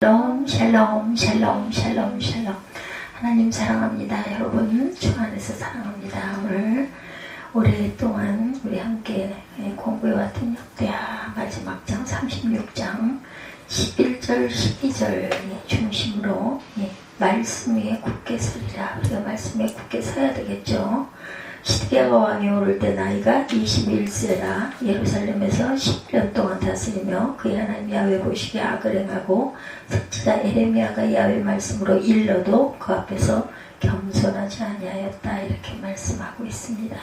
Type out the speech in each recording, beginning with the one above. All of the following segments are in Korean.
샬롬 샬롬 샬롬 샬롬 샬롬. 하나님 사랑합니다. 여러분 주 안에서 사랑합니다. 오늘 오랫동안 우리 함께 공부해왔던 역대하 마지막 장 36장 11절 12절 중심으로 말씀 위에 굳게 서리라. 우리가 말씀 위에 굳게 서야 되겠죠. 시드기야가 왕이 오를 때 나이가 21세라 예루살렘에서 10년 동안 다스리며 그의 하나님 야훼 보시기에 악을 행하고 선지자 에레미야가 야훼 말씀으로 일러도 그 앞에서 겸손하지 아니하였다. 이렇게 말씀하고 있습니다.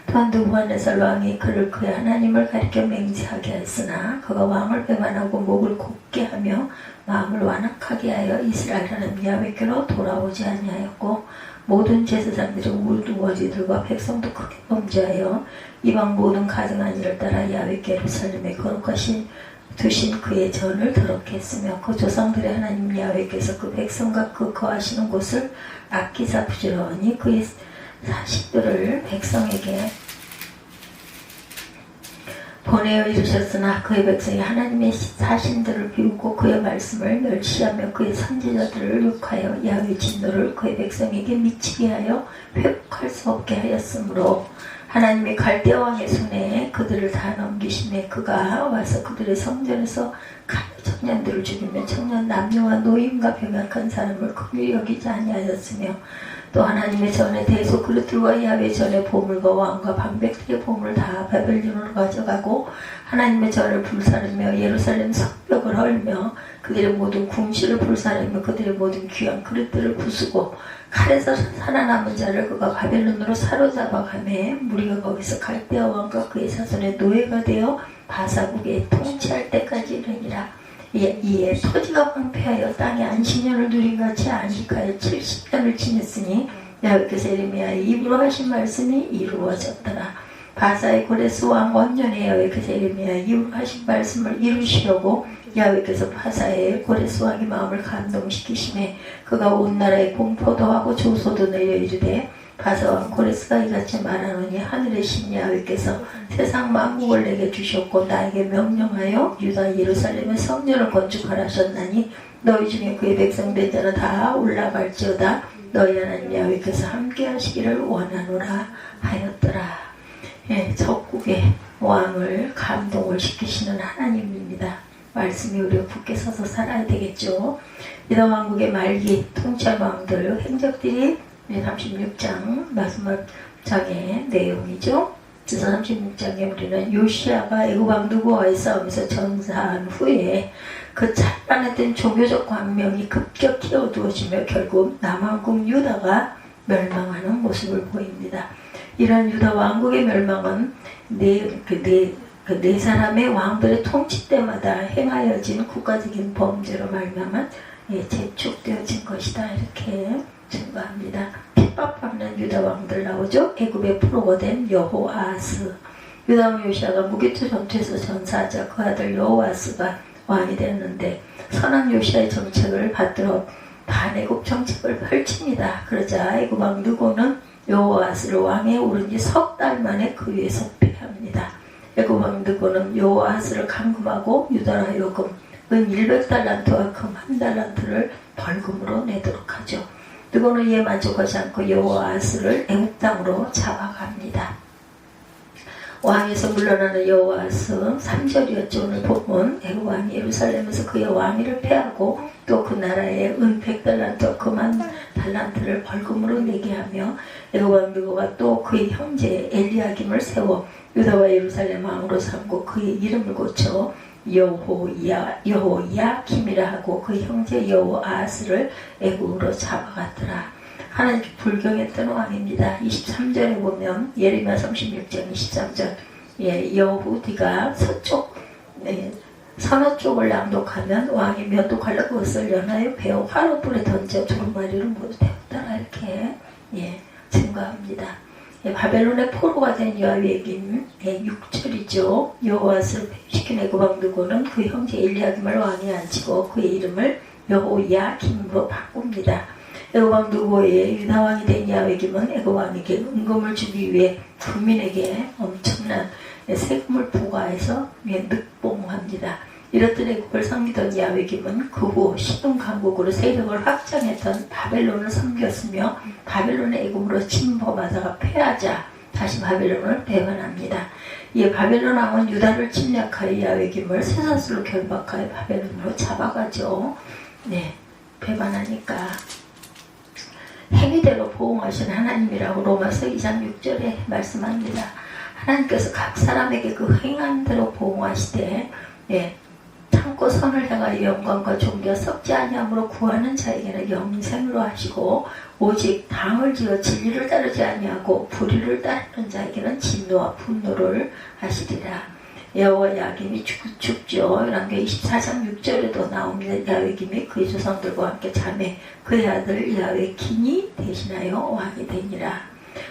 또한 느부갓네살 왕이 그를 그의 하나님을 가리켜 맹세하게 하였으나 그가 왕을 배반하고 목을 곱게 하며 마음을 완악하게 하여 이스라엘 하나님 야훼께로 돌아오지 아니하였고 모든 제사장들이 우두머리들과 백성도 크게 범죄하여 이방 모든 가증한 일을 따라 야훼께 예루살렘에 거룩하신 두신 그의 전을 더럽게 했으며 그 조상들의 하나님 야훼께서 그 백성과 그 거하시는 곳을 아끼사 부지런히 그의 사식들을 백성에게 보내어 이루셨으나 그의 백성이 하나님의 사신들을 비우고 그의 말씀을 멸시하며 그의 선지자들을 욕하여 야훼 진노를 그의 백성에게 미치게 하여 회복할 수 없게 하였으므로 하나님의 갈대아 왕의 손에 그들을 다 넘기시매 그가 와서 그들의 성전에서 청년들을 죽이며 청년 남녀와 노인과 병약한 사람을 긍휼히 여기지 아니하였으며 또 하나님의 전에 대소 그릇들과 야훼 전에 보물과 왕과 방백들의 보물을 다 바벨론으로 가져가고 하나님의 전을 불사르며 예루살렘 성벽을 헐며 그들의 모든 궁실을 불사르며 그들의 모든 귀한 그릇들을 부수고 칼에서 살아남은 자를 그가 바벨론으로 사로잡아가매 무리가 거기서 갈대아 왕과 그의 사손의 노예가 되어 바사국에 통치할 때까지 이르니라. 이에 토지가 황폐하여 땅에 안식년을 누린 같이 안식하여 70년을 지냈으니 야훼께서 에레미야의 입으로 하신 말씀이 이루어졌더라. 바사의 고레스 왕 원년에 야훼께서 에레미야의 입으로 하신 말씀을 이루시려고 야훼께서 바사의 고레스 왕의 마음을 감동시키심에 그가 온 나라에 공포도 하고 조소도 내려 이르되 바사왕 고레스가 이같이 말하노니 하늘의 신 야훼께서 세상 만국을 내게 주셨고 나에게 명령하여 유다 예루살렘의 성전을 건축하라 하셨나니 너희 중에 그의 백성 된 자는 다 올라갈지어다. 너희 하나님 야훼께서 함께 하시기를 원하노라 하였더라. 적국의 왕을 감동을 시키시는 하나님입니다. 말씀이 우리가 굳게 서서 살아야 되겠죠. 유다 왕국의 말기 통치한 왕들 행적들이 36장 마지막 장의 내용이죠. 그래서 36장에 우리는 요시야가 애굽 왕 느고와의 싸움에서 전사한 후에 그 찬란했던 종교적 광명이 급격히 어두워지며 결국 남왕국 유다가 멸망하는 모습을 보입니다. 이러한 유다 왕국의 멸망은 네 사람의 왕들의 통치 때마다 행하여진 국가적인 범죄로 말미암아 재촉되어진 것이다. 이렇게 증거합니다. 핍박받는 유다 왕들 나오죠. 애굽의 포로가 된 여호아스. 유다 왕 요시야가 무기투 전투에서 전사하자 그 아들 여호아스가 왕이 됐는데 선한 요시야의 정책을 받들어 반애굽 정책을 펼칩니다. 그러자 애굽 왕 느고는 여호아스를 왕에 오른 지 석 달 만에 그 위에서 패합니다. 애굽 왕 느고는 여호아스를 감금하고 유다로 하여금 은 100달란트와 금 1달란트를 벌금으로 내도록 하죠. 느고는 이에 만족하지 않고 여호아스를 애굽 땅으로 잡아갑니다. 왕에서 물러나는 여호아스 3절이었죠. 오늘 보면 애굽 왕이 예루살렘에서 그의 왕위를 폐하고 또 그 나라에 은 100달란트와 금 1달란트를 벌금으로 내게 하며 애굽 왕 느고가 또 그의 형제 엘리야김을 세워 유다와 예루살렘 왕으로 삼고 그의 이름을 고쳐 여호야김이라 하고 그 형제 여호아스를 애굽으로 잡아갔더라. 하나님께 불경했던 왕입니다. 23절에 보면 예레미야 36장 23절 여후디가 서너 쪽을 낭독하면 왕이 면도칼로 그것을 연하여 베어 화롯불에 던져 두루마리를 모두 태웠더라. 이렇게 증거합니다. 바벨론의 포로가 된 야훼김 6절이죠. 여호아스를 시킨 애굽 왕 느고는 그 형제 엘리야김을 왕에 앉히고 그의 이름을 여호야김으로 바꿉니다. 애굽 왕 느고의 유다 왕이 된 야훼김은 애굽 왕에게 은금을 주기 위해 국민에게 엄청난 세금을 부과해서 늑봉합니다. 이렇듯 애굽을 섬기던 야훼김은 그 후 시돈 강국으로 세력을 확장했던 바벨론을 섬겼으며 바벨론의 애굽으로 침범하다가 패하자 다시 바벨론을 배반합니다. 이에 바벨론 왕은 유다를 침략하여 야훼김을 쇠사슬로 결박하여 바벨론으로 잡아가죠. 네, 배반하니까 행위대로 보응하신 하나님이라고 로마서 2장 6절에 말씀합니다. 하나님께서 각 사람에게 그 행한 대로 보응하시되 참고 선을 행하여 영광과 존귀가 썩지 아니함으로 구하는 자에게는 영생으로 하시고 오직 당을 지어 진리를 따르지 아니하고 불의를 따르는 자에게는 진노와 분노를 하시리라. 여호와 야훼김이 죽죠. 열왕기 24장 6절에도 나옵니다. 야훼김이 그의 조상들과 함께 잠에 그의 아들 야훼긴이 대신하여 왕이 되니라.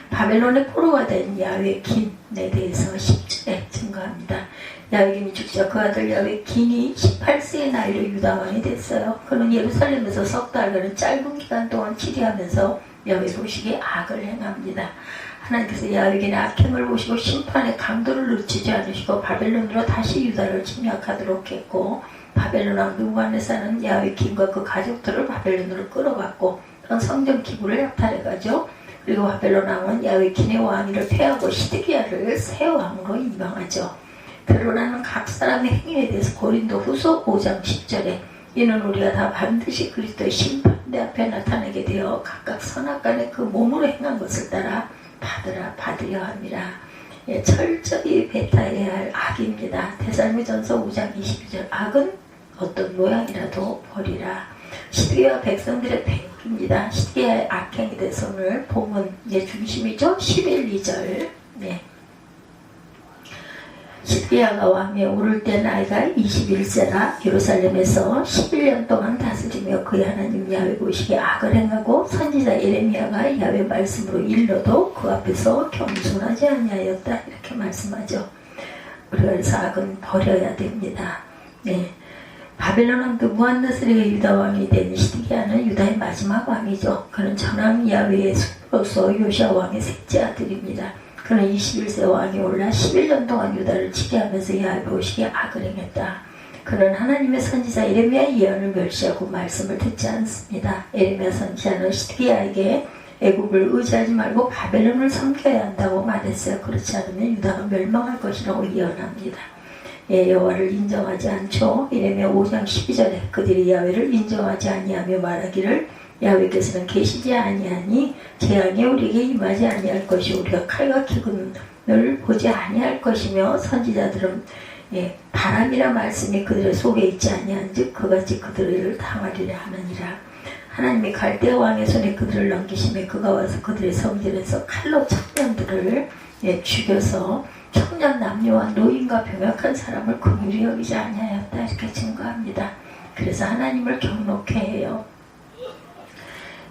바벨론의 포로가 된 야훼긴에 대해서 10절에 증거합니다. 야훼김이 죽자 그 아들 야훼긴이 18세의 나이로 유다왕이 됐어요. 그는 예루살렘에서 석 달간의 짧은 기간 동안 치리하면서 야훼 보시기에 악을 행합니다. 하나님께서 야훼긴의 악행을 보시고 심판의 강도를 늦추지 않으시고 바벨론으로 다시 유다를 침략하도록 했고 바벨론 왕 느부갓네살은 야훼긴과 그 가족들을 바벨론으로 끌어갔고 성전 기구를 약탈해가죠. 그리고 바벨론 왕은 야훼긴의 왕위를 폐하고 시드기야를 새 왕으로 임명하죠. 드러나는 각 사람의 행위에 대해서 고린도 후서 5장 10절에 이는 우리가 다 반드시 그리스도의 심판대 앞에 나타나게 되어 각각 선악간에 그 몸으로 행한 것을 따라 받으려 합니다. 철저히 배타해야 할 악입니다. 데살로니가전서 5장 22절 악은 어떤 모양이라도 버리라. 시드기야 백성들의 패역입니다. 시드기야의 악행에 대해서 오늘 본문의 중심이죠. 11, 2절. 시드기야가 왕위에 오를 때 나이가 21세라 예루살렘에서 11년 동안 다스리며 그의 하나님 야훼 보시기에 악을 행하고 선지자 예레미야가 야훼 말씀으로 일러도 그 앞에서 겸손하지 아니하였다 이렇게 말씀하죠. 우리가 그래서 악은 버려야 됩니다. 바벨론 왕 느부갓네살의 유다 왕이 된 시드기야는 유다의 마지막 왕이죠. 그는 전왕 야훼의 숙부로서 요시야 왕의 셋째 아들입니다. 그는 21세 왕이 올라 11년 동안 유다를 치게하면서 야훼 보시기에 악을 행했다. 그는 하나님의 선지자 예레미야의 예언을 멸시하고 말씀을 듣지 않습니다. 예레미야 선지자는 시드기야에게 애굽을 의지하지 말고 바벨론을 섬겨야 한다고 말했어요. 그렇지 않으면 유다가 멸망할 것이라고 예언합니다. 여호와를 인정하지 않죠. 예레미야 5장 12절에 그들이 야훼를 인정하지 아니하며 말하기를 야훼께서는 계시지 아니하니 재앙이 우리에게 임하지 아니할 것이 우리가 칼과 기근을 보지 아니할 것이며 선지자들은 바람이라 말씀이 그들의 속에 있지 아니한즉 그같이 그들을 당하리라 하느니라. 하나님이 갈대아 왕의 손에 그들을 넘기심에 그가 와서 그들의 성전에서 칼로 청년들을 죽여서 청년 남녀와 노인과 병약한 사람을 긍휼히 여기지 아니하였다 이렇게 증거합니다. 그래서 하나님을 경록해 해요.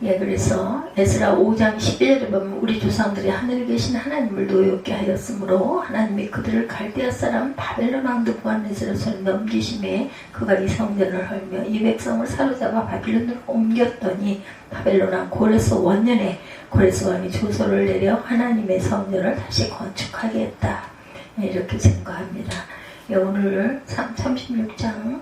그래서 에스라 5장 11절에 보면 우리 조상들이 하늘에 계신 하나님을 노엽게 하였으므로 하나님이 그들을 갈대아 사람 바벨론 왕 느부갓네살의 손에 넘기심에 그가 이 성전을 헐며 이 백성을 사로잡아 바빌론으로 옮겼더니 바벨론 왕 고레스 원년에 고레스 왕이 조서를 내려 하나님의 성전을 다시 건축하게 했다. 이렇게 증거합니다. 오늘 36장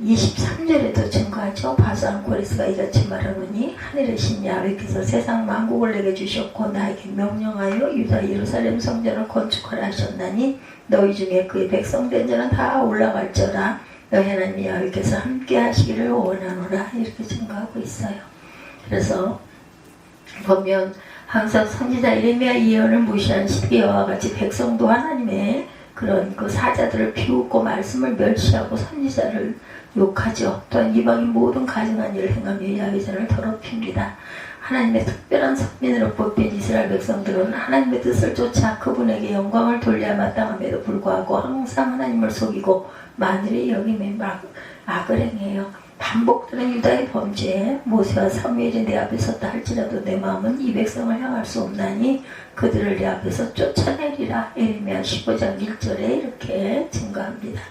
23절에도 증거하죠. 바산 고레스가 이같이 말하노니 하늘의 신 야훼께서 세상 만국을 내게 주셨고 나에게 명령하여 유다 예루살렘 성전을 건축하라 하셨나니 너희 중에 그의 백성된 자는 다 올라갈지어다. 너희 하나님 야훼께서 함께 하시기를 원하노라 이렇게 증거하고 있어요. 그래서 보면 항상 선지자 예레미야 예언을 무시한 시드기야와 같이 백성도 하나님의 그런 그 사자들을 비웃고 말씀을 멸시하고 선지자를 욕하죠. 또한 이방인 모든 가증한 일을 행하며 야훼전을 더럽힙니다. 하나님의 특별한 선민으로 뽑힌 이스라엘 백성들은 하나님의 뜻을 쫓아 그분에게 영광을 돌려야 마땅함에도 불구하고 항상 하나님을 속이고 만일의 여김에 악을 행해요. 반복되는 유다의 범죄에 모세와 사무엘이 내 앞에 섰다 할지라도 내 마음은 이 백성을 향할 수 없나니 그들을 내 앞에서 쫓아내리라. 예레미야 15장 1절에 이렇게 증거합니다.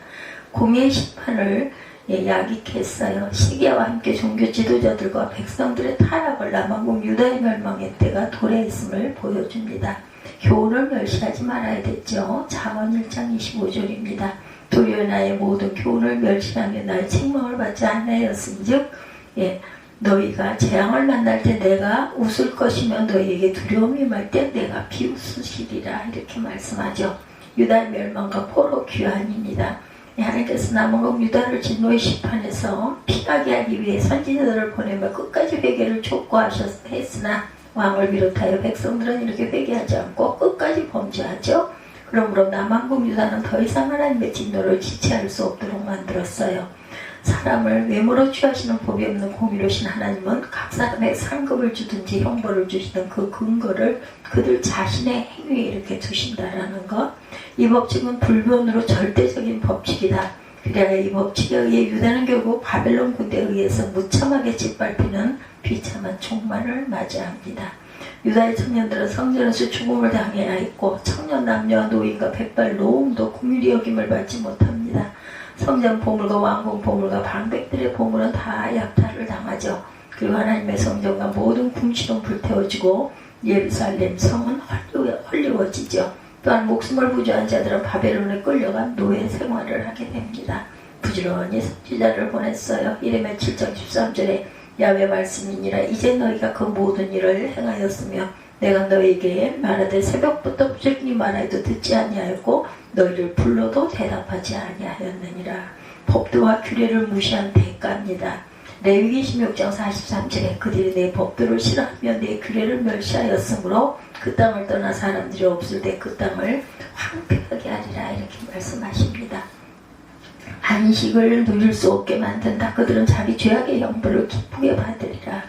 공의의 심판을 야기했어요. 시기야와 함께 종교 지도자들과 백성들의 타락을 남한국 유다의 멸망의 때가 도래했음을 보여줍니다. 교훈을 멸시하지 말아야 됐죠. 잠언 1장 25절입니다. 도리어 나의 모든 교훈을 멸시하며 나의 책망을 받지 않나였은즉 너희가 재앙을 만날 때 내가 웃을 것이며 너희에게 두려움이 임할 때 내가 비웃으시리라 이렇게 말씀하죠. 유다의 멸망과 포로 귀환입니다. 하나님께서 남은 유다를 진노의 심판에서 피하게 하기 위해 선지자들을 보내며 끝까지 회개를 촉구하셨으나 왕을 비롯하여 백성들은 이렇게 회개하지 않고 끝까지 범죄하죠. 그러므로 남한국 유다는 더 이상 하나님의 진노를 지체할 수 없도록 만들었어요. 사람을 외모로 취하시는 법이 없는 공의로우신 하나님은 각 사람의 상급을 주든지 형벌을 주시든 그 근거를 그들 자신의 행위에 이렇게 두신다라는 것. 이 법칙은 불변으로 절대적인 법칙이다. 그래야 이 법칙에 의해 유다는 결국 바벨론 군대에 의해서 무참하게 짓밟히는 비참한 종말을 맞이합니다. 유다의 청년들은 성전에서 죽음을 당해야 했고 청년 남녀와 노인과 백발 노움도 긍휼히 여김을 받지 못합니다. 성전 보물과 왕궁 보물과 방백들의 보물은 다 약탈을 당하죠. 그리고 하나님의 성전과 모든 궁실은 불태워지고 예루살렘 성은 헐리워지죠. 또한 목숨을 부조한 자들은 바벨론에 끌려간 노예 생활을 하게 됩니다. 부지런히 선지자를 보냈어요. 이레미야 7장 13절에 야훼 말씀이니라 이제 너희가 그 모든 일을 행하였으며 내가 너희에게 말하되 새벽부터 부지런히 말하여도 듣지 아니하였고 너희를 불러도 대답하지 아니하였느니라. 법도와 규례를 무시한 대가입니다. 레위기 16장 43절에 그들이 내 법도를 싫어하며 내 규례를 멸시하였으므로 그 땅을 떠나 사람들이 없을 때 그 땅을 황폐하게 하리라 이렇게 말씀하십니다. 안식을 누릴 수 없게 만든다. 그들은 자기 죄악의 형벌을 기쁘게 받으리라.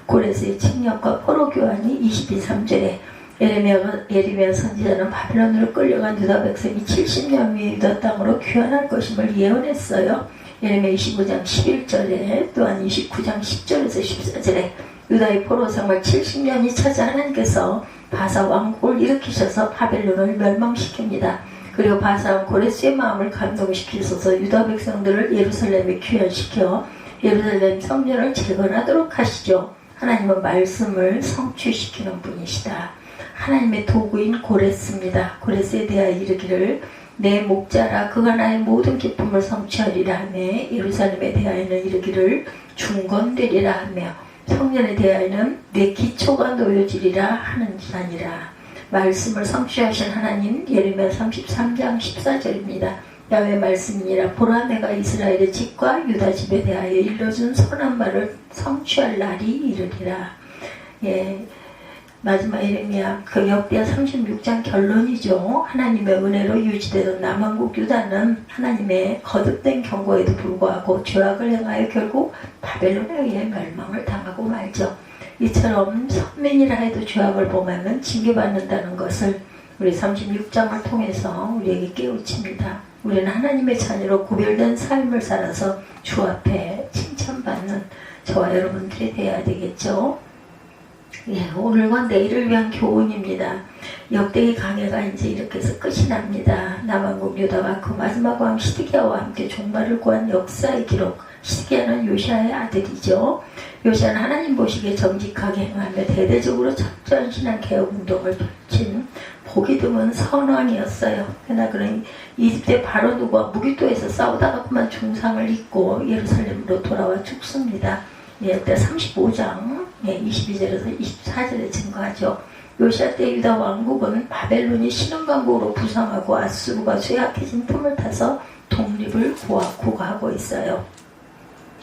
고레스의 칙령과 포로 교환이 22~3절에 예레미야 선지자는 바벨론으로 끌려간 유다 백성이 70년 위에 유다 땅으로 귀환할 것임을 예언했어요. 예레미야 25장 11절에 또한 29장 10절에서 14절에 유다의 포로 생활 70년이 차자 하나님께서 바사 왕국을 일으키셔서 바벨론을 멸망시킵니다. 그리고 바사왕 고레스의 마음을 감동시키셔서 유다 백성들을 예루살렘에 귀환시켜 예루살렘 성전을 재건하도록 하시죠. 하나님은 말씀을 성취시키는 분이시다. 하나님의 도구인 고레스입니다. 고레스에 대하여 이르기를 내 목자라 그가 나의 모든 기쁨을 성취하리라 하며 예루살렘에 대하여는 이르기를 중건되리라 하며 성전에 대하여는 내 기초가 놓여지리라 하는 자니라. 말씀을 성취하신 하나님 예레미야 33장 14절입니다. 야훼 말씀이니라 보라 내가 이스라엘의 집과 유다 집에 대하여 일러준 선한 말을 성취할 날이 이르리라. 마지막 예레미야 그 역대하 36장 결론이죠. 하나님의 은혜로 유지되던 남한국 유다는 하나님의 거듭된 경고에도 불구하고 죄악을 행하여 결국 바벨론에 의해 멸망을 당하고 말죠. 이처럼 선민이라 해도 죄악을 범하면 징계받는다는 것을 우리 36장을 통해서 우리에게 깨우칩니다. 우리는 하나님의 자녀로 구별된 삶을 살아서 주 앞에 칭찬받는 저와 여러분들이 되어야 되겠죠. 오늘과 내일을 위한 교훈입니다. 역대기 강해가 이제 이렇게 해서 끝이 납니다. 남한국 유다가 그 마지막 왕 시드기야와 함께 종말을 구한 역사의 기록. 시드기야는 요시아의 아들이죠. 요시아는 하나님 보시기에 정직하게 행하며 대대적으로 철저한 신앙 개혁 운동을 펼친 보기 드문 선왕이었어요. 그러나 그는 이집트의 바로 누구와 무기토에서 싸우다가 그만 중상을 입고 예루살렘으로 돌아와 죽습니다. 그때 35장 22절에서 24절에 증거하죠. 요시아 때 유다 왕국은 바벨론이 신흥강국으로 부상하고 아수르가 쇠약해진 틈을 타서 독립을 구가하고 있어요.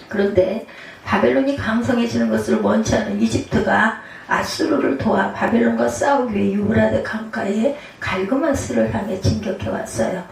그런데 바벨론이 강성해지는 것을 원치 않은 이집트가 아수르를 도와 바벨론과 싸우기 위해 유브라데 강가에 갈그마스를 향해 진격해 왔어요.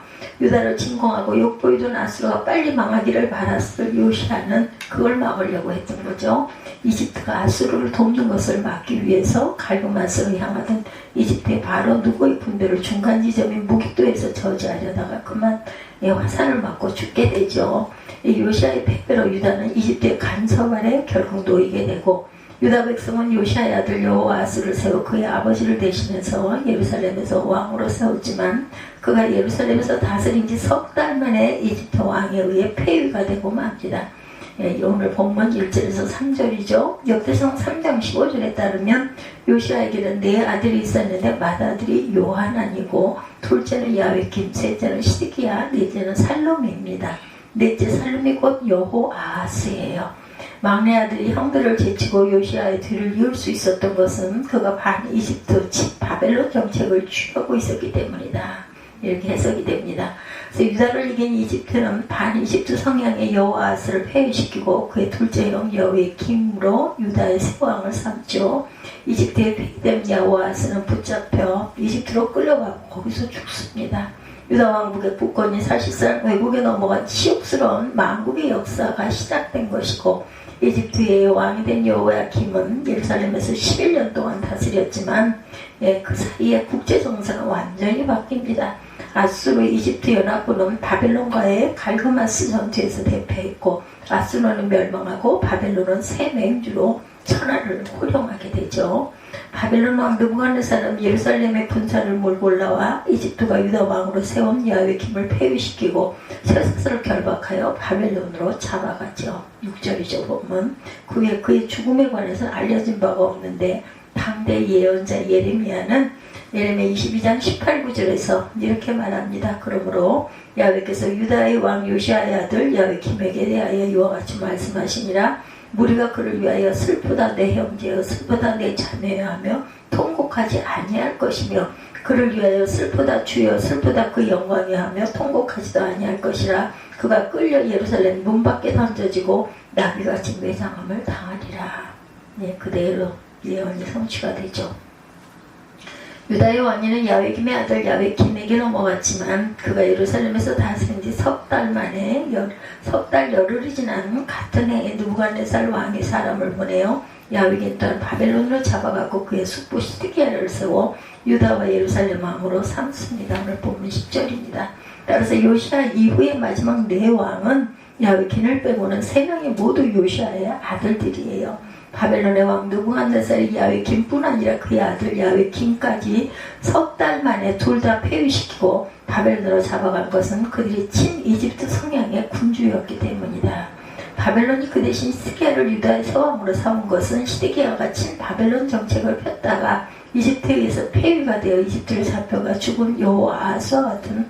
유다를 침공하고 욕보이던 아수르가 빨리 망하기를 바랐을 요시아는 그걸 막으려고 했던 거죠. 이집트가 아수르를 돕는 것을 막기 위해서 갈그마스를 향하던 이집트의 바로 누구의 군대를 중간 지점인 무기토에서 저지하려다가 그만 화살을 맞고 죽게 되죠. 요시아의 패배로 유다는 이집트의 간섭 아래 결국 놓이게 되고 유다 백성은 요시아의 아들 여호아스를 세워 그의 아버지를 대신해서 예루살렘에서 왕으로 세웠지만 그가 예루살렘에서 다스린 지 석 달 만에 이집트 왕에 의해 폐위가 되고 맙니다. 오늘 본문 1절에서 3절이죠. 역대상 3장 15절에 따르면 요시아에게는 네 아들이 있었는데 맏아들이 요하난이고 둘째는 야외킴, 셋째는 시드기야, 넷째는 살롬입니다. 넷째 살롬이 곧 여호아하스예요. 막내 아들이 형들을 제치고 요시아의 뒤를 이을 수 있었던 것은 그가 반 이집트 집 바벨론 정책을 취하고 있었기 때문이다. 이렇게 해석이 됩니다. 그래서 유다를 이긴 이집트는 반 이집트 성향의 여호아스를 폐위시키고 그의 둘째 형 여호야김으로 유다의 새 왕을 삼죠. 이집트에 폐위된 여호아스는 붙잡혀 이집트로 끌려가고 거기서 죽습니다. 유다 왕국의 국권이 사실상 외국에 넘어간 치욕스러운 망국의 역사가 시작된 것이고, 이집트의 왕이 된 여호야김은 예루살렘에서 11년 동안 다스렸지만 그 사이에 국제정세는 완전히 바뀝니다. 아수르 이집트 연합군은 바벨론과의 갈그마스 전투에서 대패했고, 아수르는 멸망하고 바벨론은 새 맹주로 천하를 호령하게 되죠. 바벨론 왕 느부갓네살은 예루살렘의 군사를 몰고 올라와 이집트가 유다 왕으로 세운 야외김을 폐위시키고 쇠사슬을 결박하여 바벨론으로 잡아갔죠. 6절이죠 보면. 그 후에 그의 죽음에 관해서 알려진 바가 없는데 당대 예언자 예레미야는 예레미야 22장 18, 9절에서 이렇게 말합니다. 그러므로 야훼께서 유다의 왕 요시아의 아들 야훼킴에게 대하여 이와 같이 말씀하시니라. 무리가 그를 위하여 슬프다 내 형제여, 슬프다 내 자매여 하며 통곡하지 아니할 것이며, 그를 위하여 슬프다 주여, 슬프다 그 영광이 하며 통곡하지도 아니할 것이라. 그가 끌려 예루살렘 문 밖에 던져지고 나비같이 매장함을 당하리라. 그대로 예언이 성취가 되죠. 유다의 왕위는 야훼김의 아들 야훼킴에게 넘어갔지만 그가 예루살렘에서 다스린 지 석 달 만에 석 달 열흘이 지난 같은 해에 느부갓네살 왕이 사람을 보내어 야훼김 또한 바벨론으로 잡아가고 그의 숙부 시드기야를 세워 유다와 예루살렘 왕으로 삼습니다. 오늘 본문 10절입니다. 따라서 요시아 이후의 마지막 네 왕은 야훼김을 빼고는 세 명이 모두 요시아의 아들들이에요. 바벨론의 왕 느부갓네살이 야훼김뿐 아니라 그의 아들 야훼킴까지 석 달 만에 둘 다 폐위시키고 바벨론으로 잡아간 것은 그들이 친 이집트 성향의 군주였기 때문이다. 바벨론이 그 대신 시드기야를 유다의 새 왕으로 삼은 것은 시드기야가 친 바벨론 정책을 폈다가 이집트에 의해서 폐위가 되어 이집트를 잡혀가 죽은 여호아하스와 같은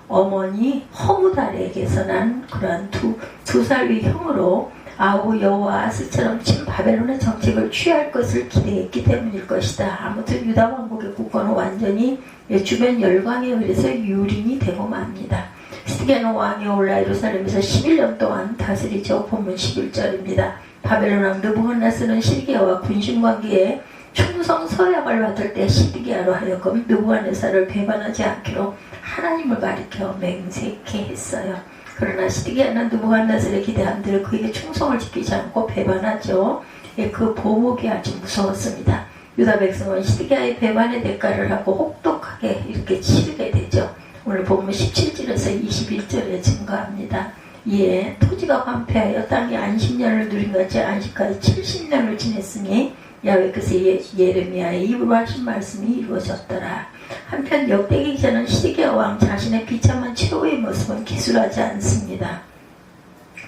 어머니 허무달에게서 난 그러한 두 살 위 형으로 아우 여호아하스처럼 친 바벨론의 정책을 취할 것을 기대했기 때문일 것이다. 아무튼 유다 왕국의 국권은 완전히 주변 열강에 의해서 유린이 되고 맙니다. 시드기야는 왕이 올라 예루살렘에서 11년 동안 다스리죠. 본문 11절입니다. 바벨론 왕 느부갓네살은 시드기야와 군신관계에 충성 서약을 받을 때 시드기야로 하여금 느부갓네살을 배반하지 않기로 하나님을 가리켜 맹세케 했어요. 그러나 시드기야는 느부갓네살의 기대한 대로 그에게 충성을 지키지 않고 배반하죠. 그 보복이 아주 무서웠습니다. 유다 백성은 시드기야의 배반의 대가를 하고 혹독하게 이렇게 치르게 되죠. 오늘 본문 17절에서 21절에 증거합니다. 이에 토지가 황폐하여 땅이 안식년을 누린 같이 안식하여 70년을 지냈으니 야훼께서 예레미야의 입으로 하신 말씀이 이루어졌더라. 한편 역대기 기자는 시드기야 왕 자신의 비참한 최후의 모습은 기술하지 않습니다.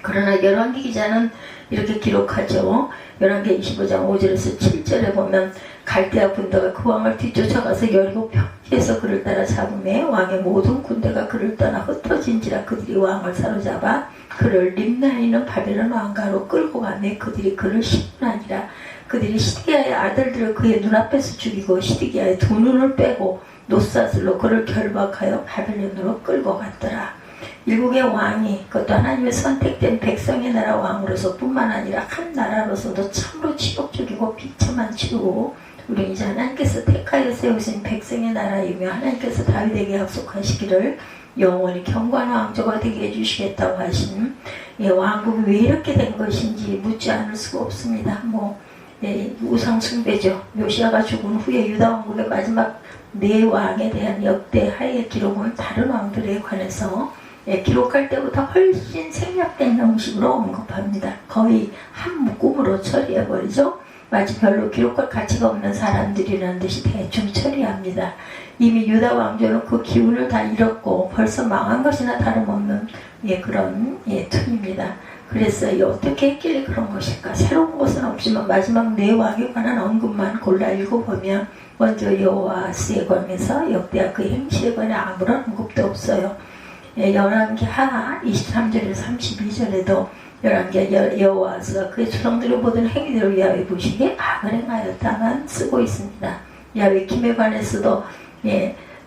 그러나 열왕기 기자는 이렇게 기록하죠. 열왕기 25장 5절에서 7절에 보면 갈대아 군대가 그 왕을 뒤쫓아가서 여리고 평지에서 그를 따라 잡음에 왕의 모든 군대가 그를 떠나 흩어진지라. 그들이 왕을 사로잡아 그를 림나에 있는 바벨론 왕가로 끌고 가매 그들이 그를 심문하니라. 그들이 시드기야의 아들들을 그의 눈앞에서 죽이고 시드기야의 두 눈을 빼고 노사슬로 그를 결박하여 바벨론으로 끌고 갔더라. 일국의 왕이 그것도 하나님의 선택된 백성의 나라 왕으로서 뿐만 아니라 한 나라로서도 참으로 치욕적이고 비참한 치욕. 우리 이제 하나님께서 택하여 세우신 백성의 나라이며 하나님께서 다윗에게 약속하시기를 영원히 경건한 왕조가 되게 해주시겠다고 하신 왕국이 왜 이렇게 된 것인지 묻지 않을 수가 없습니다. 우상 숭배죠. 요시아가 죽은 후에 유다 왕국의 마지막 네 왕에 대한 역대하의 기록은 다른 왕들에 관해서 기록할 때보다 훨씬 생략된 형식으로 언급합니다. 거의 한 묶음으로 처리해버리죠. 마치 별로 기록할 가치가 없는 사람들이라는 듯이 대충 처리합니다. 이미 유다 왕조는 그 기운을 다 잃었고 벌써 망한 것이나 다름없는 그런 틈입니다. 그랬어요. 어떻게 했길래 그런 것일까? 새로운 것은 없지만 마지막 네 왕에 관한 언급만 골라 읽어보면 먼저 여호와스에 관해서 역대하 그 행실에 관해 아무런 언급도 없어요. 열왕기하 23절에서 32절에도 열왕기 여호와스가 그의 조상들의 모든 행위들을 야훼 보시기에 악을 행하였다만 쓰고 있습니다. 야훼킴에 관해서도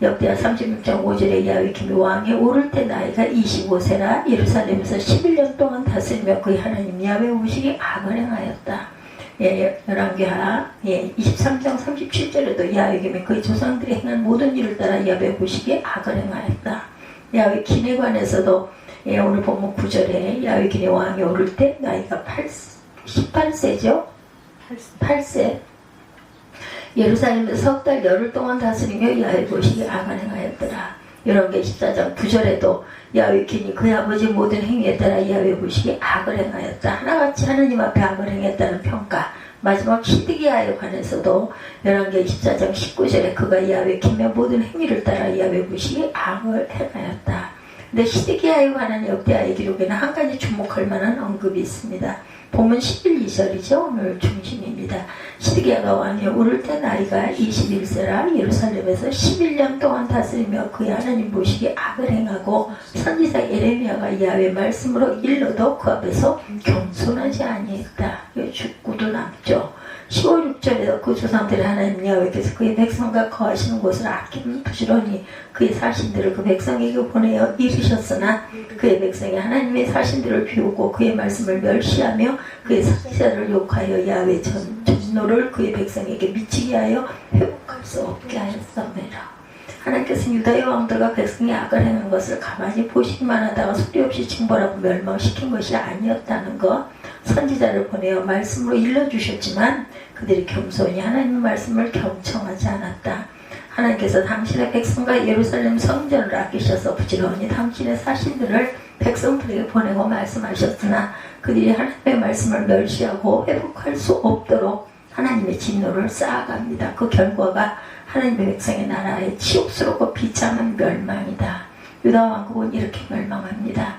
역대하 36장 5절에 야훼킴이 왕에 오를 때 나이가 25세라 예루살렘에서 11년 동안 다스리며 그의 하나님 야훼 보시기에 악을 행하였다. 열왕기하 23장 37절에도 야훼킴이 그의 조상들이 행한 모든 일을 따라 야훼 보시기에 악을 행하였다. 야훼킴에 관해서도 오늘 본문 9절에 야훼킴이 왕에 오를 때 나이가 18세죠. 8세. 예루살렘에서 석 달 열흘 동안 다스리며 야훼 보시기에 악을 행하였더라. 열왕기 14장 9절에도 야훼킴이 그의 아버지 모든 행위에 따라 야훼 보시기에 악을 행하였다. 하나같이 하나님 앞에 악을 행했다는 평가. 마지막 시드기야에 관해서도 열왕기 24장 19절에 그가 야훼킴의 모든 행위를 따라 야훼 보시기에 악을 행하였다. 근데 시드기야에 관한 역대하의 기록에는 한 가지 주목할 만한 언급이 있습니다. 본문 11~2절이죠. 오늘 중심입니다. 시드기야가 왕에 오를 때 나이가 21세라 예루살렘에서 11년 동안 다스리며 그의 하나님 보시기에 악을 행하고 선지자 예레미야가 야훼 말씀으로 일러도 그 앞에서 겸손하지 아니했다. 죽고도 남죠. 15~6절에도 그 조상들의 하나님 야훼께서 그의 백성과 거하시는 곳을 아끼는 부지런히 그의 사신들을 그 백성에게 보내어 이르셨으나 그의 백성이 하나님의 사신들을 비우고 그의 말씀을 멸시하며 그의 선지자를 욕하여 야훼 전노를 그의 백성에게 미치게 하여 회복할 수 없게 하였사매라. 하나님께서 유다의 왕들과 백성이 악을 행한 것을 가만히 보시기만 하다가 소리 없이 징벌하고 멸망시킨 것이 아니었다는 것, 선지자를 보내어 말씀으로 일러주셨지만 그들이 겸손히 하나님의 말씀을 경청하지 않았다. 하나님께서 당신의 백성과 예루살렘 성전을 아끼셔서 부지런히 당신의 사신들을 백성들에게 보내고 말씀하셨으나 그들이 하나님의 말씀을 멸시하고 회복할 수 없도록 하나님의 진노를 쌓아갑니다. 그 결과가 하나님의 백성의 나라에 치욕스럽고 비참한 멸망이다. 유다 왕국은 이렇게 멸망합니다.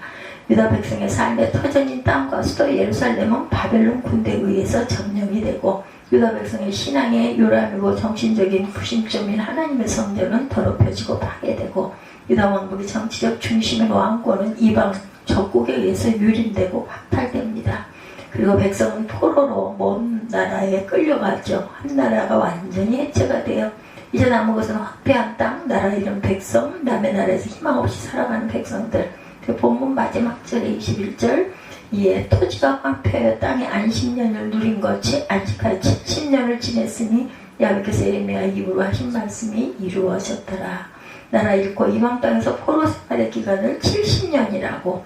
유다 백성의 삶의 터전인 땅과 수도 예루살렘은 바벨론 군대에 의해서 점령이 되고 유다 백성의 신앙의 요람이고 정신적인 구심점인 하나님의 성전은 더럽혀지고 파괴되고 유다 왕국의 정치적 중심인 왕권은 이방 적국에 의해서 유린되고 박탈됩니다. 그리고 백성은 포로로 먼 나라에 끌려가죠. 한 나라가 완전히 해체가 돼요. 이제 남은 것은 황폐한 땅, 나라 잃은 백성, 남의 나라에서 희망 없이 살아가는 백성들. 그 본문 마지막 절에 21절, 이에 토지가 황폐하여 땅에 안식년을 누린 것이 안식하여 70년을 지냈으니 야훼께서 예레미야 입으로 하신 말씀이 이루어졌더라. 나라 잃고 이방 땅에서 포로 생활의 기간을 70년이라고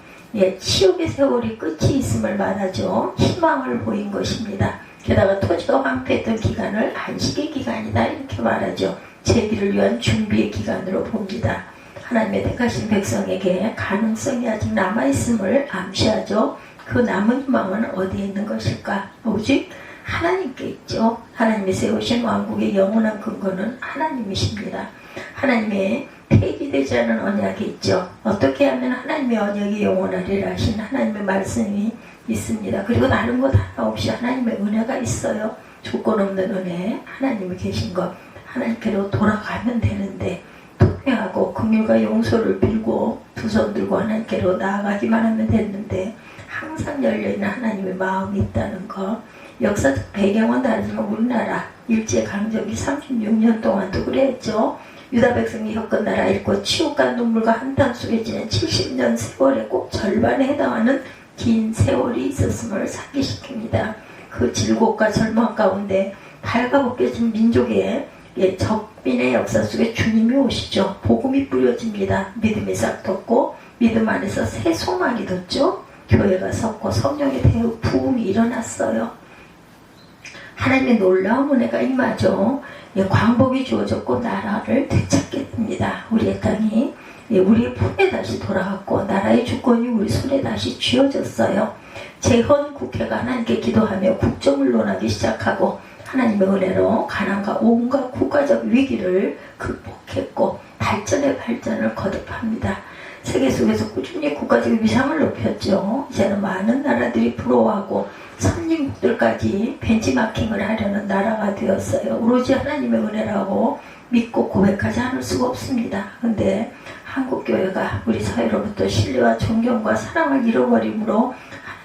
치욕의 세월이 끝이 있음을 말하죠. 희망을 보인 것입니다. 게다가 토지가 황폐했던 기간을 안식의 기간이다 이렇게 말하죠. 재기를 위한 준비의 기간으로 봅니다. 하나님의 택하신 백성에게 가능성이 아직 남아있음을 암시하죠. 그 남은 희망은 어디에 있는 것일까? 오직 하나님께 있죠. 하나님이 세우신 왕국의 영원한 근거는 하나님이십니다. 하나님의 폐기되지 않은 언약이 있죠. 어떻게 하면 하나님의 언약이 영원하리라 하신 하나님의 말씀이 있습니다. 그리고 다른 것 하나 없이 하나님의 은혜가 있어요. 조건 없는 은혜, 하나님이 계신 것, 하나님께로 돌아가면 되는데 통회하고 긍휼과 용서를 빌고 두 손 들고 하나님께로 나아가기만 하면 됐는데 항상 열려있는 하나님의 마음이 있다는 것. 역사적 배경은 다르지만 우리나라 일제강점기 36년 동안도 그랬죠. 유다 백성이 겪은 나라 잃고 치욕과 눈물과 한탄 속에 지낸 70년 세월의 꼭 절반에 해당하는 긴 세월이 있었음을 상기시킵니다. 그 질곡과 절망 가운데 발가벗겨진 민족의 적민의 역사 속에 주님이 오시죠. 복음이 뿌려집니다. 믿음이 싹 돋고 믿음 안에서 새 소망이 돋죠. 교회가 섰고 성령의 대우 부흥이 일어났어요. 하나님의 놀라운 은혜가 임하죠. 광복이 주어졌고 나라를 되찾게 됩니다. 우리의 땅이 우리의 품에 다시 돌아갔고 나라의 주권이 우리 손에 다시 쥐어졌어요. 재헌 국회가 하나님께 기도하며 국정을 논하기 시작하고 하나님의 은혜로 가난과 온갖 국가적 위기를 극복했고 발전의 발전을 거듭합니다. 세계 속에서 꾸준히 국가적인 위상을 높였죠. 이제는 많은 나라들이 부러워하고 선진국들까지 벤치마킹을 하려는 나라가 되었어요. 오로지 하나님의 은혜라고 믿고 고백하지 않을 수가 없습니다. 근데 한국교회가 우리 사회로부터 신뢰와 존경과 사랑을 잃어버림으로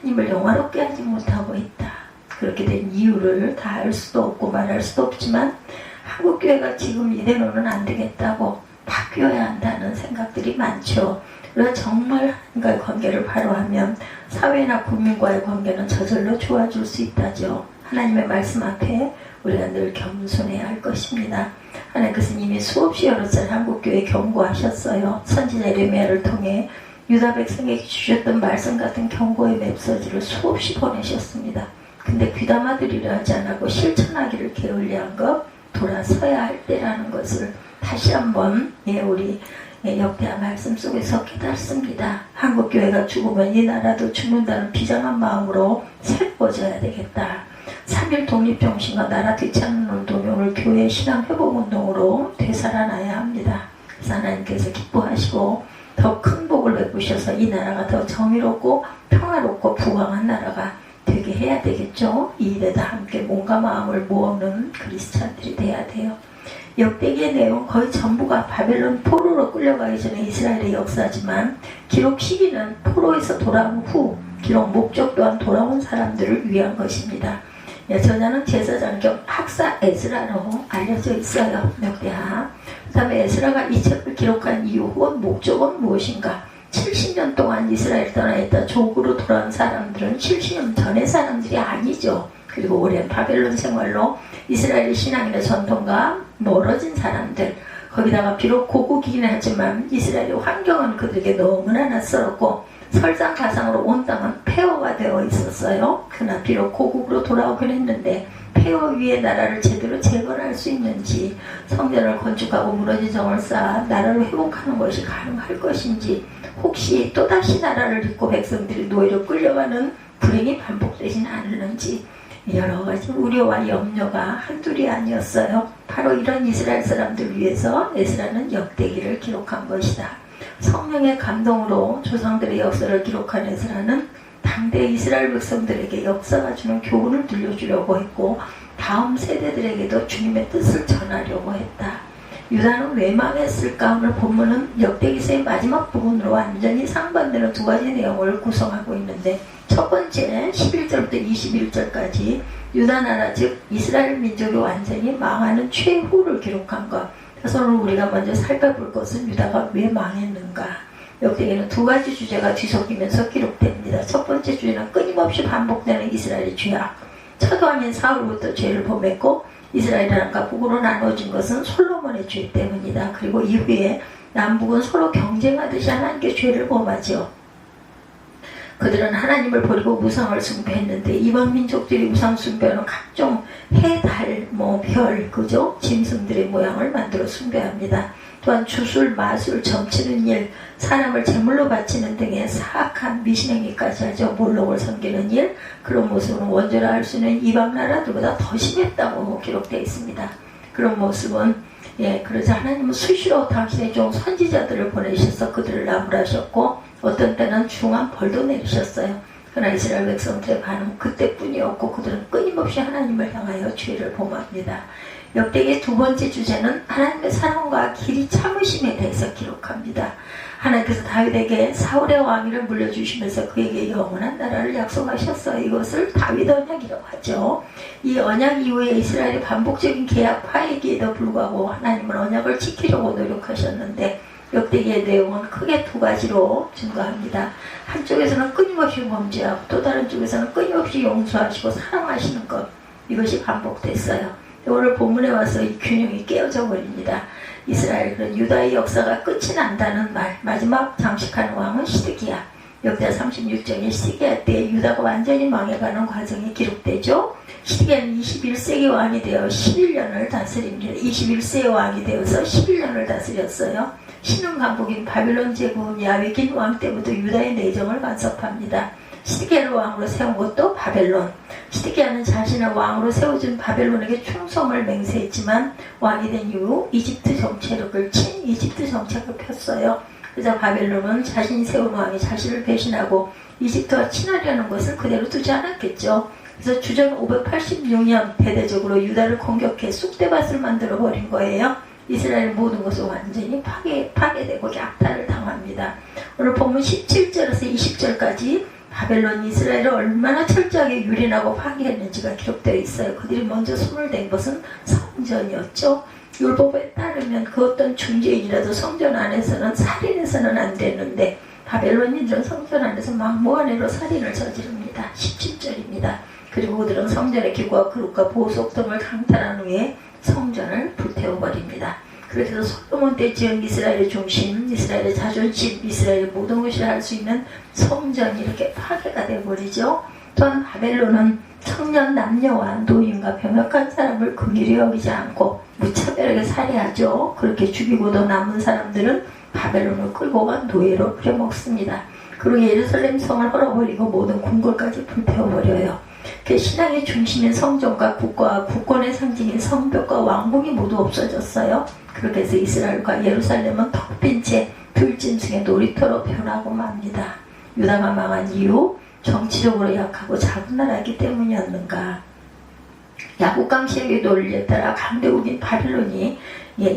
하나님을 영화롭게 하지 못하고 있다. 그렇게 된 이유를 다 알 수도 없고 말할 수도 없지만 한국교회가 지금 이대로는 안 되겠다고 바뀌어야 한다는 생각들이 많죠. 우리가 정말 하나님과의 관계를 바로 하면 사회나 국민과의 관계는 저절로 좋아질 수 있다죠. 하나님의 말씀 앞에 우리가 늘 겸손해야 할 것입니다. 하나님께서 이미 수없이 여러 차례 한국교회에 경고하셨어요. 선지자 예레미야를 통해 유다 백성에게 주셨던 말씀 같은 경고의 맵서지를 수없이 보내셨습니다. 근데 귀담아 들으려 하지 않고 실천하기를 게을리한 것, 돌아서야 할 때라는 것을 다시 한번 우리 역대한 말씀 속에서 깨닫습니다. 한국교회가 죽으면 이 나라도 죽는다는 비장한 마음으로 새로워져야 되겠다. 3.1 독립정신과 나라 되찾는 운동을 교회 신앙회복운동으로 되살아나야 합니다. 그래서 하나님께서 기뻐하시고 더 큰 복을 베푸셔서 이 나라가 더 정의롭고 평화롭고 부강한 나라가 되게 해야 되겠죠. 이 일에다 함께 몸과 마음을 모으는 그리스찬들이 돼야 돼요. 역대기의 내용 거의 전부가 바벨론 포로로 끌려가기 전에 이스라엘의 역사지만 기록 시기는 포로에서 돌아온 후, 기록 목적 또한 돌아온 사람들을 위한 것입니다. 저자는 제사장 겸 학사 에스라로 알려져 있어요. 역대하. 그 다음에 에스라가 이 책을 기록한 이유 혹은 목적은 무엇인가? 70년 동안 이스라엘 떠나 있다 조국으로 돌아온 사람들은 70년 전의 사람들이 아니죠. 그리고 오랜 바벨론 생활로 이스라엘의 신앙이나 전통과 멀어진 사람들, 거기다가 비록 고국이긴 하지만 이스라엘의 환경은 그들에게 너무나 낯설었고 설상가상으로 온 땅은 폐허가 되어 있었어요. 그러나 비록 고국으로 돌아오긴 했는데 폐허 위에 나라를 제대로 재건할 수 있는지, 성전을 건축하고 무너진 성을 쌓아 나라를 회복하는 것이 가능할 것인지, 혹시 또다시 나라를 잃고 백성들이 노예로 끌려가는 불행이 반복되진 않을는지, 여러 가지 우려와 염려가 한둘이 아니었어요. 바로 이런 이스라엘 사람들 위해서 에스라는 역대기를 기록한 것이다. 성령의 감동으로 조상들의 역사를 기록한 에스라는 당대 이스라엘 백성들에게 역사가 주는 교훈을 들려주려고 했고 다음 세대들에게도 주님의 뜻을 전하려고 했다. 유다는 왜 망했을까? 오늘 본문은 역대기서의 마지막 부분으로 완전히 상반되는 두 가지 내용을 구성하고 있는데, 첫 번째 11절부터 21절까지 유다 나라 즉 이스라엘 민족이 완전히 망하는 최후를 기록한 것. 그래서 오늘 우리가 먼저 살펴볼 것은 유다가 왜 망했는가. 역대기는 두 가지 주제가 뒤섞이면서 기록됩니다. 첫 번째 주제는 끊임없이 반복되는 이스라엘의 죄악. 첫 왕인 사울부터 죄를 범했고 이스라엘 남과 북으로 나눠진 것은 솔로몬의 죄 때문이다. 그리고 이후에 남북은 서로 경쟁하듯이 하나님께 죄를 범하죠. 그들은 하나님을 버리고 우상을 숭배했는데 이방 민족들이 우상 숭배하는 각종 해, 달, 별, 그죠? 짐승들의 모양을 만들어 숭배합니다. 또한 주술, 마술, 점치는 일, 사람을 제물로 바치는 등의 사악한 미신행위까지 하죠. 몰록을 섬기는 일, 그런 모습은 원죄라 할 수 있는 이방 나라들보다 더 심했다고 기록되어 있습니다. 그런 모습은 그러자 하나님은 수시로 당신의 종 선지자들을 보내셔서 그들을 나무라셨고 어떤 때는 중한 벌도 내리셨어요. 그러나 이스라엘 백성들의 반응은 그때뿐이었고 그들은 끊임없이 하나님을 향하여 죄를 범합니다. 역대기의 두 번째 주제는 하나님의 사랑과 길이 참으심에 대해서 기록합니다. 하나님께서 다윗에게 사울의 왕위를 물려주시면서 그에게 영원한 나라를 약속하셨어요. 이것을 다윗 언약이라고 하죠. 이 언약 이후에 이스라엘의 반복적인 계약 파괴에도 불구하고 하나님은 언약을 지키려고 노력하셨는데 역대기의 내용은 크게 두 가지로 증가합니다. 한쪽에서는 끊임없이 범죄하고 또 다른 쪽에서는 끊임없이 용서하시고 사랑하시는 것, 이것이 반복됐어요. 오늘 본문에 와서 이 균형이 깨어져 버립니다. 이스라엘, 그런 유다의 역사가 끝이 난다는 말, 마지막 장식하는 왕은 시드기야. 역대 36장의 시드기야 때 유다가 완전히 망해가는 과정이 기록되죠. 시드기야는 21세기 왕이 되어 11년을 다스립니다. 21세의 왕이 되어서 11년을 다스렸어요. 신흥 강국인 바빌론 제국 야위긴 왕 때부터 유다의 내정을 간섭합니다. 시드기야를 왕으로 세운 것도 바벨론. 시드기야는 자신을 왕으로 세워준 바벨론에게 충성을 맹세했지만 왕이 된 이후 이집트 정책을 친 이집트 정책을 폈어요. 그래서 바벨론은 자신이 세운 왕이 자신을 배신하고 이집트와 친하려는 것을 그대로 두지 않았겠죠. 그래서 주전 586년 대대적으로 유다를 공격해 쑥대밭을 만들어 버린 거예요. 이스라엘 모든 것을 완전히 파괴되고 약탈을 당합니다. 오늘 본문 17절에서 20절까지 바벨론 이스라엘을 얼마나 철저하게 유린하고 파괴했는지가 기록되어 있어요. 그들이 먼저 손을 댄 것은 성전이었죠. 율법에 따르면 그 어떤 중재인이라도 성전 안에서는 살인해서는 안 되는데 바벨론인들은 성전 안에서 막무가내로 살인을 저지릅니다. 17절입니다. 그리고 그들은 성전의 기구와 그릇과 보석 등을 강탈한 후에 성전을 불태워버립니다. 그래서 솔로몬 때 지은 이스라엘의 중심, 이스라엘의 자존심, 이스라엘의 모든 것을 할 수 있는 성전이 이렇게 파괴가 되어버리죠. 또한 바벨론은 청년 남녀와 노인과 병역한 사람을 긍휼히 여기지 않고 무차별하게 살해하죠. 그렇게 죽이고도 남은 사람들은 바벨론을 끌고 간 노예로 부려먹습니다. 그리고 예루살렘 성을 헐어버리고 모든 궁궐까지 불태워버려요. 그 신앙의 중심인 성전과 국가와 국권의 상징인 성벽과 왕궁이 모두 없어졌어요. 그렇게 해서 이스라엘과 예루살렘은 텅빈 채 들짐승의 놀이터로 변하고 맙니다. 유다가 망한 이유, 정치적으로 약하고 작은 나라이기 때문이었는가. 야국강시의 논리에 따라 강대국인 바빌론이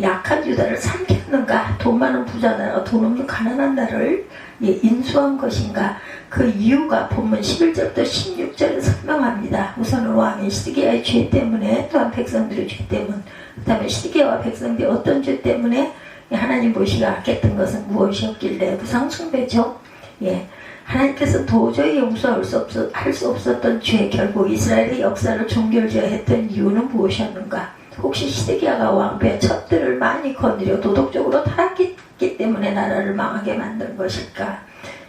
약한 유다를 삼켰는가, 돈 많은 부자 나라가 돈 없는 가난한 나라를 인수한 것인가. 그 이유가 본문 11절부터 16절에 설명합니다. 우선은 왕인 시드기야의 죄 때문에, 또한 백성들의 죄 때문, 그 다음에 시드기야와 백성들이 어떤 죄 때문에 하나님 보시기가 악했던 것은 무엇이었길래 우상숭배죠. 하나님께서 도저히 용서할 수 없었던 죄, 결국 이스라엘의 역사를 종결지어했던 이유는 무엇이었는가. 혹시 시드기야가 왕비의 첩들을 많이 거느려 도덕적으로 타락했기 때문에 나라를 망하게 만든 것일까.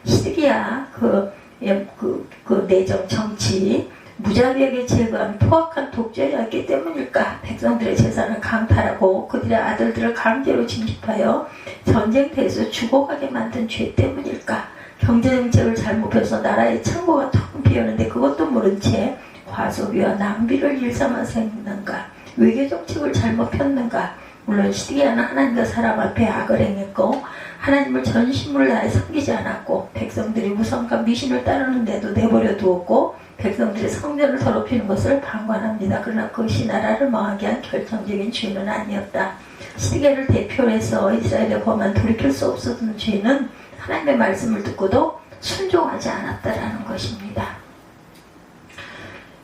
시드기야 그 내정 정치 무자비하게 제거한 포악한 독재자였기 때문일까. 백성들의 재산을 강탈하고 그들의 아들들을 강제로 징집하여 전쟁터에서 죽어가게 만든 죄 때문일까. 경제정책을 잘못 펴서 나라의 창고가 텅 비었는데 그것도 모른 채 과소비와 낭비를 일삼아서 했는가. 외교정책을 잘못 폈는가. 물론 시드기야는 하나님과 사람 앞에 악을 행했고 하나님을 전심을 다해 섬기지 않았고 백성들이 우상과 미신을 따르는데도 내버려 두었고 백성들의 성전을 더럽히는 것을 방관합니다. 그러나 그것이 나라를 망하게 한 결정적인 죄는 아니었다. 시드기야를 대표로 해서 이스라엘에 범한 돌이킬 수 없었던 죄는 하나님의 말씀을 듣고도 순종하지 않았다라는 것입니다.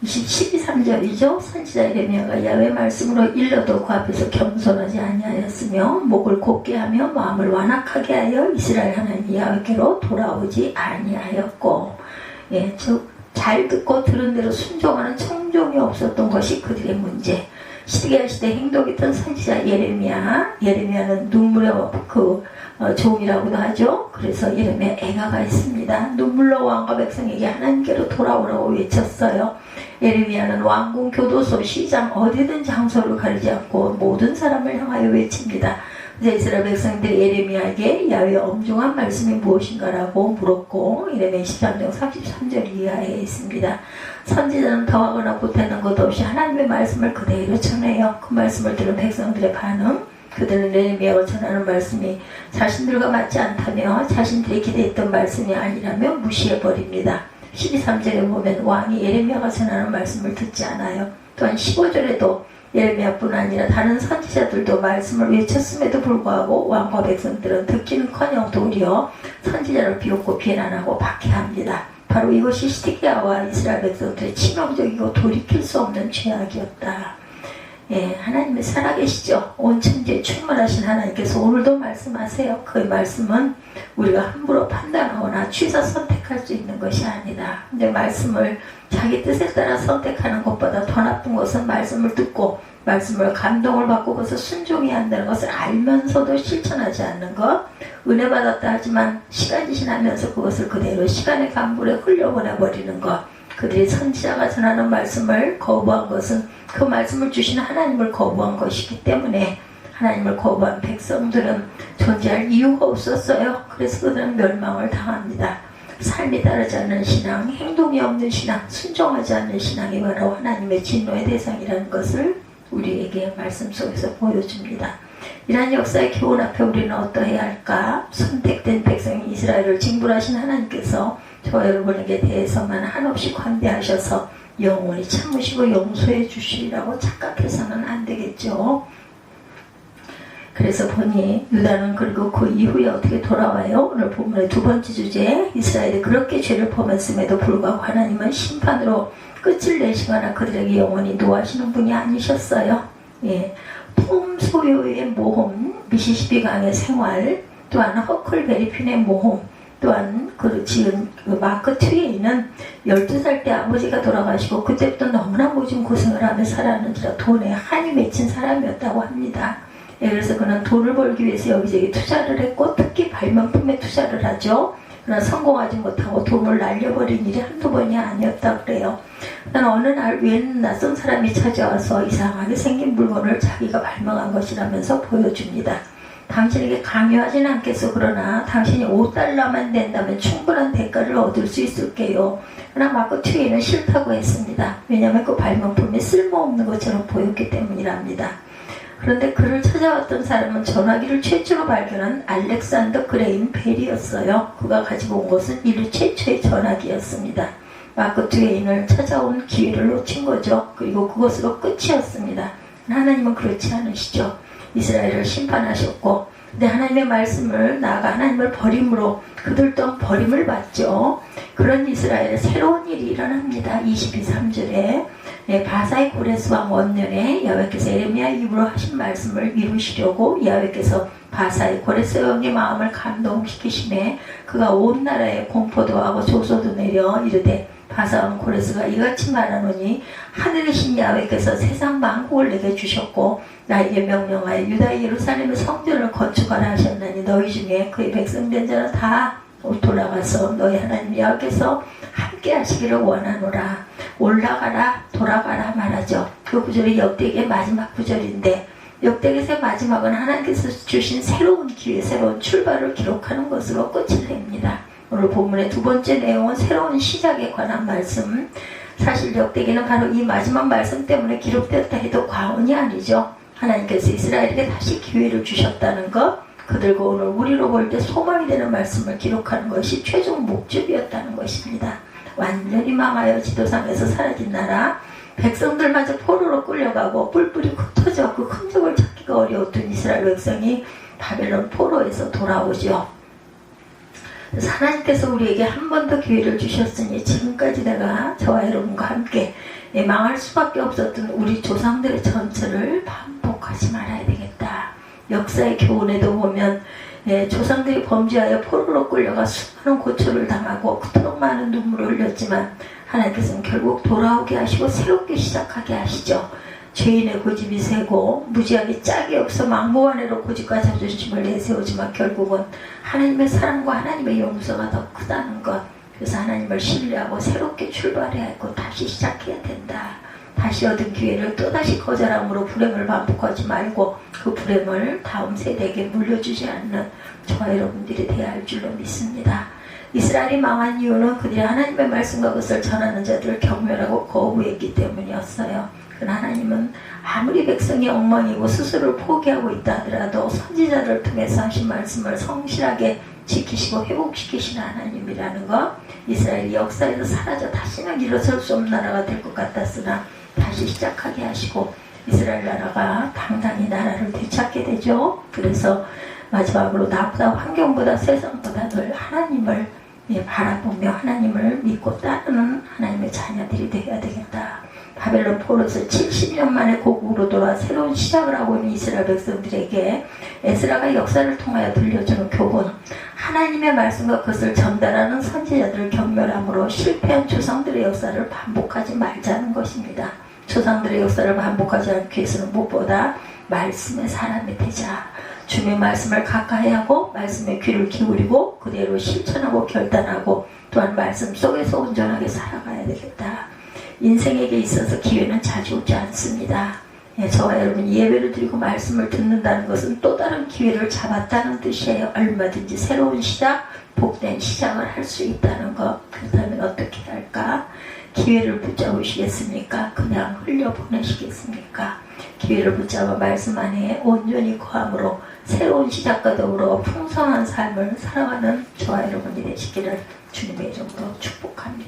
12~13절이죠. 선지자 예레미야가 야훼 말씀으로 일러도 그 앞에서 겸손하지 아니하였으며 목을 곧게 하며 마음을 완악하게 하여 이스라엘 하나님 야훼께로 돌아오지 아니하였고, 즉 잘 듣고 들은 대로 순종하는 청종이 없었던 것이 그들의 문제. 시드기야 시대 행독했던 선지자 예레미야는 눈물의 종이라고도 하죠. 그래서 예레미야 애가가 있습니다. 눈물로 왕과 백성에게 하나님께로 돌아오라고 외쳤어요. 예레미야는 왕궁, 교도소, 시장 어디든 장소를 가리지 않고 모든 사람을 향하여 외칩니다. 이제 이스라엘 백성들이 예레미야에게 야훼의 엄중한 말씀이 무엇인가라고 물었고, 예레미야 23장 33절 이하에 있습니다. 선지자는 더하거나 보태는 것 없이 하나님의 말씀을 그대로 전해요. 그 말씀을 들은 백성들의 반응, 그들은 예레미야가 전하는 말씀이 자신들과 맞지 않다며 자신들이 기대했던 말씀이 아니라며 무시해버립니다. 12~13절에 보면 왕이 예레미야가 전하는 말씀을 듣지 않아요. 또한 15절에도 예레미야뿐 아니라 다른 선지자들도 말씀을 외쳤음에도 불구하고 왕과 백성들은 듣기는커녕 도리어 선지자를 비웃고 비난하고 박해합니다. 바로 이것이 시드기야와 이스라엘 백성들의 치명적이고 돌이킬 수 없는 죄악이었다. 하나님이 살아계시죠. 온 천지에 충만하신 하나님께서 오늘도 말씀하세요. 그 말씀은 우리가 함부로 판단하거나 취사 선택할 수 있는 것이 아니다. 근데 말씀을 자기 뜻에 따라 선택하는 것보다 더 나쁜 것은 말씀을 듣고 말씀을 감동을 받고 그것을 순종해야 한다는 것을 알면서도 실천하지 않는 것. 은혜 받았다 하지만 시간이 지나면서 그것을 그대로 시간의 강물에 흘려보내버리는 것. 그들이 선지자가 전하는 말씀을 거부한 것은 그 말씀을 주신 하나님을 거부한 것이기 때문에 하나님을 거부한 백성들은 존재할 이유가 없었어요. 그래서 그들은 멸망을 당합니다. 삶이 따르지 않는 신앙, 행동이 없는 신앙, 순종하지 않는 신앙이 바로 하나님의 진노의 대상이라는 것을 우리에게 말씀 속에서 보여줍니다. 이러한 역사의 교훈 앞에 우리는 어떠해야 할까? 선택된 백성인 이스라엘을 징벌하신 하나님께서 저와 여러분에게 대해서만 한없이 관대하셔서 영원히 참으시고 용서해 주시리라고 착각해서는 안 되겠죠. 그래서 보니 유다는 그리고 그 이후에 어떻게 돌아와요? 오늘 본문의 두 번째 주제, 이스라엘이 그렇게 죄를 범했음에도 불구하고 하나님은 심판으로 끝을 내시거나 그들에게 영원히 노하시는 분이 아니셨어요. 예. 톰 소요의 모험, 미시시피 강의 생활, 또한 허클베리핀의 모험, 또한 그 지은 그 마크 트웨이는 12살 때 아버지가 돌아가시고 그때부터 너무나 모진 고생을 하며 살았는지라 돈에 한이 맺힌 사람이었다고 합니다. 예, 그래서 그는 돈을 벌기 위해서 여기저기 투자를 했고 특히 발명품에 투자를 하죠. 그러나 성공하지 못하고 돈을 날려버린 일이 한두 번이 아니었다 그래요. 난 어느 날 웬 낯선 사람이 찾아와서 이상하게 생긴 물건을 자기가 발명한 것이라면서 보여줍니다. 당신에게 강요하진 않겠어. 그러나 당신이 $5만 낸다면 충분한 대가를 얻을 수 있을게요. 그러나 마크 트웨이는 싫다고 했습니다. 왜냐하면 그 발명품이 쓸모없는 것처럼 보였기 때문이랍니다. 그런데 그를 찾아왔던 사람은 전화기를 최초로 발견한 알렉산더 그레임 벨이었어요. 그가 가지고 온 것은 인류 최초의 전화기였습니다. 마크 트웨인을 찾아온 기회를 놓친 거죠. 그리고 그것으로 끝이었습니다. 하나님은 그렇지 않으시죠. 이스라엘을 심판하셨고, 근데 하나님의 말씀을 나아가 하나님을 버림으로 그들 또한 버림을 받죠. 그런 이스라엘에 새로운 일이 일어납니다. 22~23절에 바사의 고레스 왕 원년에 야훼께서 에레미야 입으로 하신 말씀을 이루시려고 야훼께서 바사의 고레스 왕의 마음을 감동시키심에 그가 온 나라에 공포도 하고 조소도 내려 이르되 바사 왕 고레스가 이같이 말하노니 하늘이신 야훼께서 세상 만국을 내게 주셨고 나에게 명령하여 유다의 예루살렘의 성전을 건축하라 하셨나니 너희 중에 그의 백성된 자는 다 돌아가서 너희 하나님 야훼께서 함께 하시기를 원하노라. 올라가라 돌아가라 말하죠. 그 구절이 역대기의 마지막 구절인데 역대기의 마지막은 하나님께서 주신 새로운 기회, 새로운 출발을 기록하는 것으로 끝을 냅니다. 오늘 본문의 두 번째 내용은 새로운 시작에 관한 말씀. 사실 역대기는 바로 이 마지막 말씀 때문에 기록되었다 해도 과언이 아니죠. 하나님께서 이스라엘에게 다시 기회를 주셨다는 것, 그들과 오늘 우리로 볼 때 소망이 되는 말씀을 기록하는 것이 최종 목적이었다는 것입니다. 완전히 망하여 지도상에서 사라진 나라, 백성들마저 포로로 끌려가고 뿔뿔이 흩어져 그 흔적을 찾기가 어려웠던 이스라엘 백성이 바벨론 포로에서 돌아오죠. 그래서 하나님께서 우리에게 한 번 더 기회를 주셨으니 지금까지 내가 저와 여러분과 함께 망할 수밖에 없었던 우리 조상들의 전체를 반복하지 말아야 되겠다. 역사의 교훈에도 보면 조상들이 범죄하여 포로로 끌려가 수많은 고초를 당하고 그토록 많은 눈물을 흘렸지만 하나님께서는 결국 돌아오게 하시고 새롭게 시작하게 하시죠. 죄인의 고집이 세고 무지하게 짝이 없어 막무가내로 고집과 자존심을 내세우지만 결국은 하나님의 사랑과 하나님의 용서가 더 크다는 것. 그래서 하나님을 신뢰하고 새롭게 출발해야 하고 다시 시작해야 된다. 다시 얻은 기회를 또다시 거절함으로 불행을 반복하지 말고 그 불행을 다음 세대에게 물려주지 않는 저와 여러분들이 되어야 할 줄로 믿습니다. 이스라엘이 망한 이유는 그들이 하나님의 말씀과 그것을 전하는 자들을 경멸하고 거부했기 때문이었어요. 그러나 하나님은 아무리 백성이 엉망이고 스스로를 포기하고 있다 하더라도 선지자를 통해서 하신 말씀을 성실하게 지키시고 회복시키시는 하나님이라는 것, 이스라엘이 역사에서 사라져 다시는 일어설 수 없는 나라가 될 것 같았으나 다시 시작하게 하시고 이스라엘 나라가 당당히 나라를 되찾게 되죠. 그래서 마지막으로 나보다 환경보다 세상보다 늘 하나님을 바라보며 하나님을 믿고 따르는 하나님의 자녀들이 되어야 되겠다. 바벨론 포로에서 70년 만에 고국으로 돌아와 새로운 시작을 하고 있는 이스라엘 백성들에게 에스라가 역사를 통하여 들려주는 교훈, 하나님의 말씀과 그것을 전달하는 선지자들을 경멸함으로 실패한 조상들의 역사를 반복하지 말자는 것입니다. 조상들의 역사를 반복하지 않기 위해서는 무엇보다 말씀의 사람이 되자. 주님의 말씀을 가까이 하고 말씀에 귀를 기울이고 그대로 실천하고 결단하고 또한 말씀 속에서 온전하게 살아가야 되겠다. 인생에게 있어서 기회는 자주 오지 않습니다. 저와 여러분이 예배를 드리고 말씀을 듣는다는 것은 또 다른 기회를 잡았다는 뜻이에요. 얼마든지 새로운 시작, 복된 시작을 할 수 있다는 것. 그렇다면 어떻게 할까? 기회를 붙잡으시겠습니까? 그냥 흘려보내시겠습니까? 기회를 붙잡아 말씀 안에 온전히 거함으로 새로운 시작과 더불어 풍성한 삶을 살아가는 저와 여러분이 되시기를 주님의 이름으로 축복합니다.